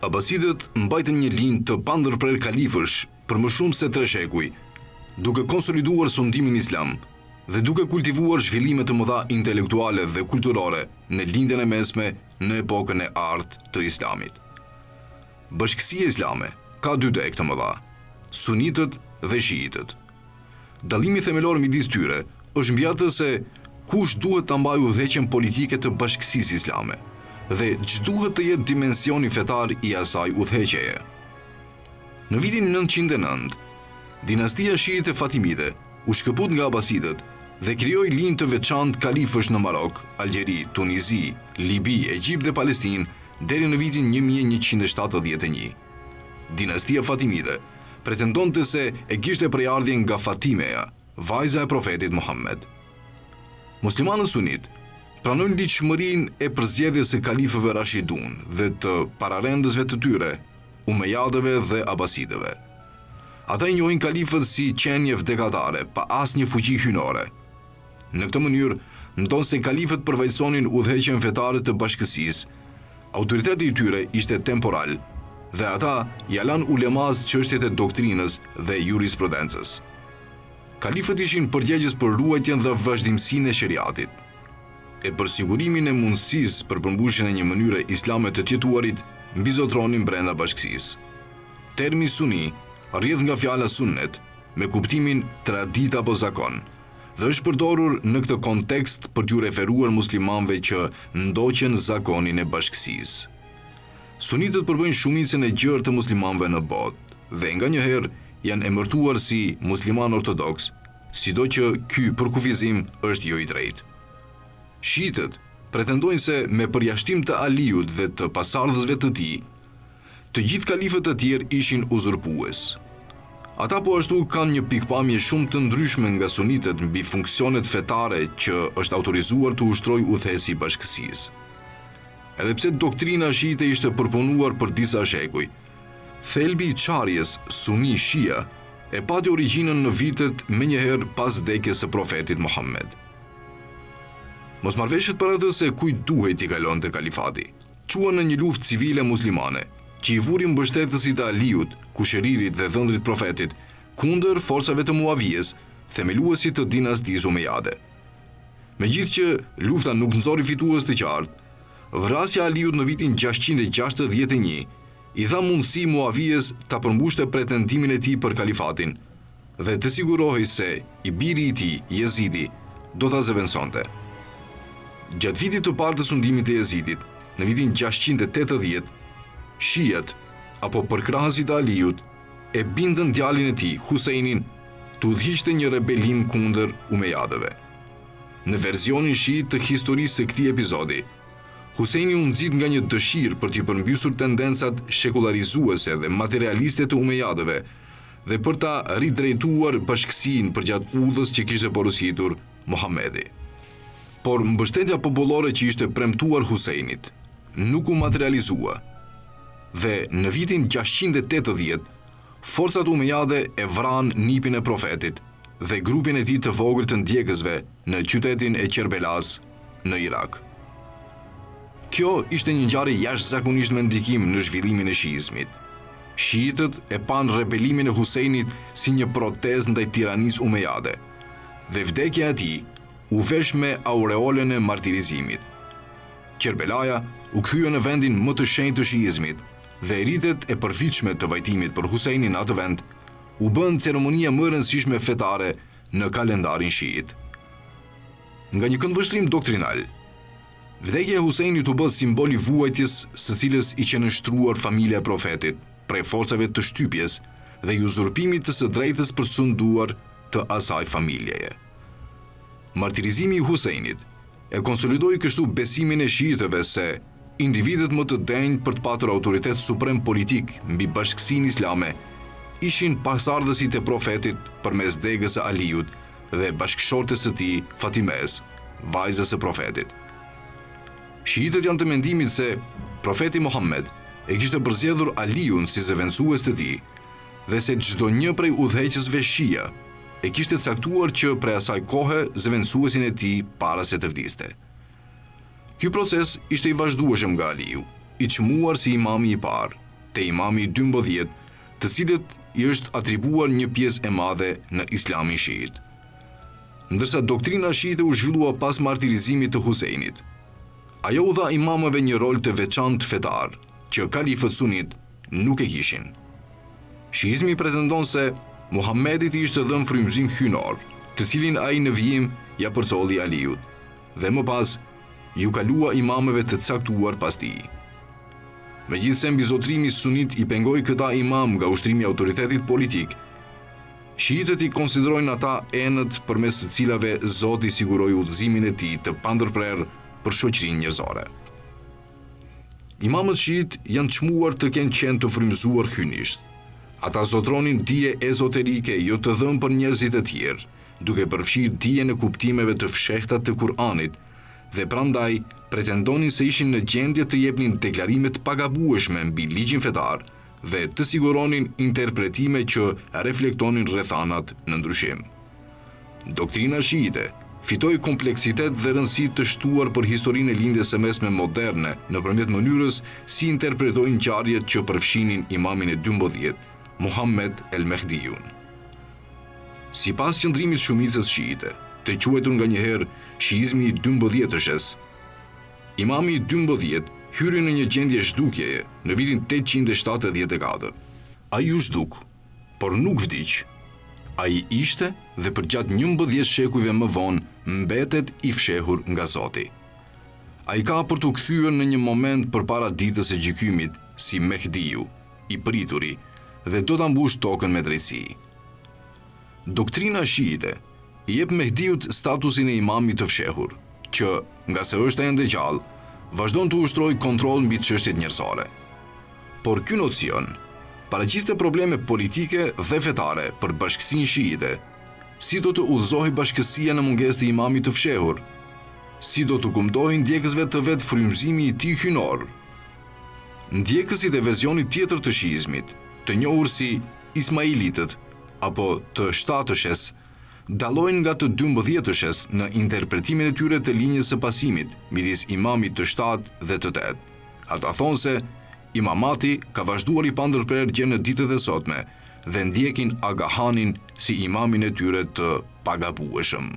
Abasidët mbajtën një linjë të pandërprer kalifësh për më shumë se 3 shekuj, duke konsoliduar sundimin islam dhe duke kultivuar zhvillime të mëdha intelektuale dhe kulturore në lindjen e mesme në epokën e artë të islamit. Bashkësia islame ka 2 deg të mëdha, sunitët dhe shiitët. Dallimi themelor midis tyre është mbi atë se kush duhet ta mbajë udhëheqjen politike të bashkësisë islame dhe ç'duhet të jetë dimensioni fetar i asaj udhëheqjeje. Në vitin 909, dinastia shiite Fatimide u shkëput nga Abasidët dhe krijoi linjë të veçantë kalifësh në Marok, Algjeri, Tunizi, Libi, Egjipt dhe Palestinë deri në vitin 1171. Dinastia Fatimide pretendonte se e kishte prejardhjen nga Fatimeja, vajza e profetit Muhammed. Muslimanët sunit pranojnë ligjshmërinë e përzgjedhjes së kalifëve Rashidun dhe të pararendësve të tyre, Umejadëve dhe Abasidëve. Ata i njohin kalifët si qenie vdekatare, pa asnjë fuqi hyjnore. Në këtë mënyrë, ndonë se kalifët përvajsonin udhëheqjen fetare të bashkësisë, autoriteti i tyre ishte temporal dhe ata ja lanë ulemas çështjet e doktrinës dhe jurisprudencës. Kalifët ishin përgjegjës për ruajtjen dhe vazhdimsinë e sheriatit. E për sigurimin e mundësisë për përmbushjen e një mënyre islame të tjetuarit, mbizotronin brenda bashkësisë. Termi suni rrjedh nga fjala sunnet, me kuptimin tradit apo zakon, dhe është përdorur në këtë kontekst për t'ju referuar muslimanëve që ndoqen zakonin e bashkësisë. Sunitët përbëjnë shumicën e gjerë të muslimanëve në botë dhe nganjëherë janë emërtuar si musliman ortodoks, sido që ky përkufizim është jo i drejtë. Shiitët pretendojnë se me përjashtim të Aliut dhe të pasardhësve të tij, të gjithë kalifët të tjerë ishin uzurpues. Ata po ashtu kanë një pikpamje shumë të ndryshme nga sunitët mbi funksionet fetare që është autorizuar të ushtrojë udhëheci i bashkësisë. Edhe pse doktrina shiite ishte përpunuar për disa shekuj, thelbi i çarjes suni-shia e pati origjinën në vitet menjëherë pas vdekjes së profetit Muhammed. Mosmarrveshjet për atë se kujt duhej t'i kalonte kalifati çuan në një luftë civile muslimane, që i vurin mbështetësit e Aliut, kushëririt dhe dhëndrit profetit, kundër forcave të Muavijes, themeluesit të dinastisë Umejade. Megjithë që lufta nuk nxori fitues të qartë, vrasja e Aliut në vitin 661 i dha mundësi Muavijes ta përmbushte pretendimin e tij për kalifatin dhe të sigurohej se i biri i tij, Jezidi, do ta zëvendësonte. Gjatë vitit të parë të sundimit të Jezidit, në vitin 680, shiat, apo përkrahësit e Aliut, e bindën djalin e tij, Huseinin, të udhëhiqte një rebelim kundër Umejadëve. Në verzionin shiit të historisë së këtij epizodi, Huseini u nxit nga një dëshirë për t'i përmbysur tendencat shekularizuese dhe materialiste të Umejadëve dhe për ta ridrejtuar bashkësinë përgjatë udhës që kishte porositur Muhamedi. Por mbështetja popullore që ishte premtuar Huseinit nuk u materializua dhe në vitin 680 forcat Umejade e vran nipin e profetit dhe grupin e tij të vogël të ndjekësve në qytetin e Kerbelas në Irak. Kjo ishte një ngjarje jashtëzakonisht me ndikim në zhvillimin e shiizmit. Shiitët e pan rebelimin e Huseinit si një protestë ndaj tiranisë Umejade dhe vdekja e tij u vesh me aureolën e martirizimit. Kerbelaja u kthye në vendin më të shenjtë të shiizmit dhe ritet e përfitshme të vajtimit për Huseinin në atë vend u bën ceremonia më e rëndësishme fetare në kalendarin shiit. Nga një këndvështrim doktrinal, vdekja e Huseinit u bë simbol i vuajtjes së cilës i qenë nështruar familja e profetit prej forcave të shtypjes dhe i uzurpimit të së drejtës për sunduar të asaj familjeje. Martirizimi i Huseinit e konsolidoi kështu besimin e shiitëve se individët më të denjë për të patur autoritet suprem politik mbi bashkësinë islame ishin pasardhësit e profetit përmes degës së Aliut dhe bashkëshortes së tij Fatimes, vajzës së profetit. Shiitët janë të mendimit se profeti Muhammed e kishte përzgjedhur Aliun si zëvendësues të tij dhe se çdo një prej udhëheqësve shia e kishte caktuar që prej asaj kohe zëvendësuesin e tij para se të vdiste. Ky proces ishte i vazhdueshëm nga Aliu, i çmuar si imami i parë, te imami 12, të cilët i është atribuar një pjesë e madhe në Islamin shiit. Ndërsa doktrina shiite u zhvillua pas martirizimit të Husejnit. Ajo u dha imamëve një rol të veçantë fetar, që kalifët sunit nuk e kishin. Shiizmi pretendon se Muhamedit i ishte dhënë frymëzim hyjnor, të cilin ai në vijim ja përcolli Aliut, dhe më pas ju kalua imamëve të caktuar pas tij. Megjithse mbizotrimi sunit i pengoi këta imam nga ushtrimi i autoritetit politik, shiitët i konsiderojnë ata enët përmes të cilave Zoti siguroi udhëzimin e tij të pandërprer për shoqërinë njerëzore. Imamët shiit janë çmuar të kenë qenë të frymëzuar hyjnisht. Ata zotronin dije ezoterike jo të dhënë për njerëzit e tjerë, duke përfshirë dijen e kuptimeve të fshehta të Kur'anit, dhe prandaj pretendonin se ishin në gjendje të jepnin deklarime të pagabueshme mbi ligjin fetar dhe të siguronin interpretime që reflektonin rrethanat në ndryshim. Doktrina shiite fitoi kompleksitet dhe rëndësi të shtuar për historinë e lindjes së mesme moderne nëpërmjet mënyrës si interpretojnë ngjarjet që përfshinin imamin e 12, Muhammed el-Mehdiun. Sipas qëndrimit shumicës shiite, të quajtur nganjëherë shiizmi i 12-shës, imami i 12 hyri në një gjendje zhdukjeje në vitin 874. Ai u zhduk, por nuk vdiq. Ai ishte dhe përgjatë 11 shekujve më vonë mbetet i fshehur nga Zoti. Ai ka për të kthyer në një moment përpara ditës së gjykimit si Mehdiu, i prituri, dhe do ta mbush tokën me drejtësi. Doktrina shiite i jep Mehdiut statusin e imamit të fshehur, që, nga se është ende gjallë, vazhdon të ushtrojë kontroll mbi çështjet njerëzore. Por ky nocion paraqiste probleme politike dhe fetare për bashkësinë shiite. Si do të udhëzohej bashkësia në mungesë të imamit të fshehur? Si do të kumtohen ndjekësve të vet frymëzimi i tij hyjnor? Ndjekësit e versionit tjetër të shiizmit, të njohur si Ismailitët apo të 7-shës, dallojnë nga të 12-shës në interpretimin e tyre të linjës së pasimit midis imamit të 7 dhe të 8. Ata thonë se imamati ka vazhduar i pandërprer gjë në ditët e sotme dhe ndjekin Agahanin si imamin e tyre të pagabueshëm.